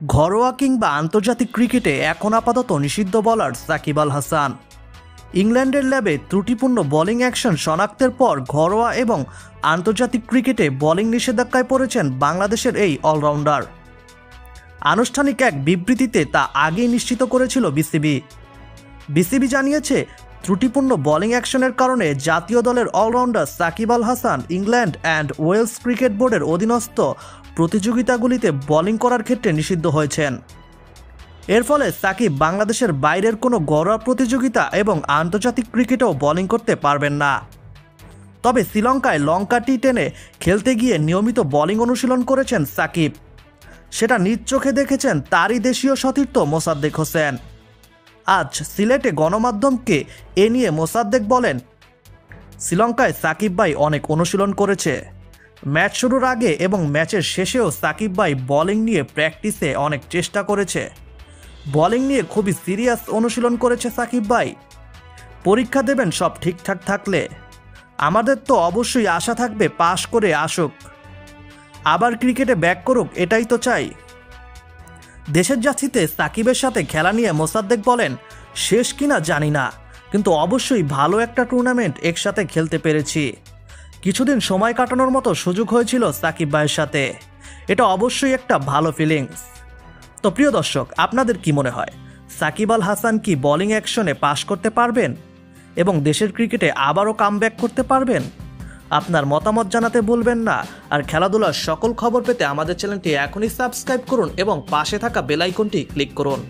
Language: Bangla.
ঘরোয়া কিংবা আন্তর্জাতিক ক্রিকেটে এখন আপাতত নিষিদ্ধ বোলার সাকিব আল হাসান। ইংল্যান্ডের ল্যাবে ত্রুটিপূর্ণ বোলিং অ্যাকশন শনাক্তের পর ঘরোয়া এবং আন্তর্জাতিক ক্রিকেটে বোলিং নিষেধাজ্ঞায় পড়েছেন বাংলাদেশের এই অলরাউন্ডার। আনুষ্ঠানিক এক বিবৃতিতে তা আগেই নিশ্চিত করেছিল বিসিবি জানিয়েছে, ত্রুটিপূর্ণ বোলিং অ্যাকশনের কারণে জাতীয় দলের allrounder Shakib Al Hasan England and Wales cricket বোর্ডের অধীনস্থ প্রতিযোগিতাগুলিতে বোলিং করার ক্ষেত্রে নিষিদ্ধ হয়েছেন। এর ফলে সাকিব বাংলাদেশের বাইরের কোনো ঘরোয়া প্রতিযোগিতা এবং আন্তর্জাতিক ক্রিকেটেও বোলিং করতে পারবেন না। তবে শ্রীলঙ্কায় লঙ্কা টি10-এ খেলতে গিয়ে নিয়মিত বোলিং অনুশীলন করেছেন সাকিব। সেটা নিজ চোখে দেখেছেন তারই দেশীয় সতীর্থ মোসাদ্দেক হোসেন। আজ সিলেটে গণমাধ্যমকে এ নিয়ে মোসাদ্দেক বলেন, শ্রীলঙ্কায় সাকিব ভাই অনেক অনুশীলন করেছে। ম্যাচ শুরুর আগে এবং ম্যাচের শেষেও সাকিব ভাই বোলিং নিয়ে প্র্যাকটিসে অনেক চেষ্টা করেছে। বোলিং নিয়ে খুবই সিরিয়াস অনুশীলন করেছে সাকিব ভাই। পরীক্ষা দেবেন সব ঠিকঠাক থাকলে। আমাদের তো অবশ্যই আশা থাকবে পাশ করে আসুক, আবার ক্রিকেটে ব্যাক করুক, এটাই তো চাই। দেশের জার্সিতে সাকিবের সাথে খেলা নিয়ে মোসাদ্দেক বলেন, শেষ কিনা জানি না, কিন্তু অবশ্যই ভালো একটা টুর্নামেন্ট একসাথে খেলতে পেরেছি। কিছুদিন সময় কাটানোর মতো সুযোগ হয়েছিল সাকিব ভাইয়ের সাথে। এটা অবশ্যই একটা ভালো ফিলিংস। তো প্রিয় দর্শক, আপনাদের কি মনে হয়, সাকিব আল হাসান কি বোলিং অ্যাকশনে পাশ করতে পারবেন এবং দেশের ক্রিকেটে আবারও কামব্যাক করতে পারবেন? আপনার মতামত জানাতে ভুলবেন না। আর খেলাধুলার সকল খবর পেতে আমাদের চ্যানেলটি এখনই সাবস্ক্রাইব করুন এবং পাশে থাকা বেল আইকনটি ক্লিক করুন।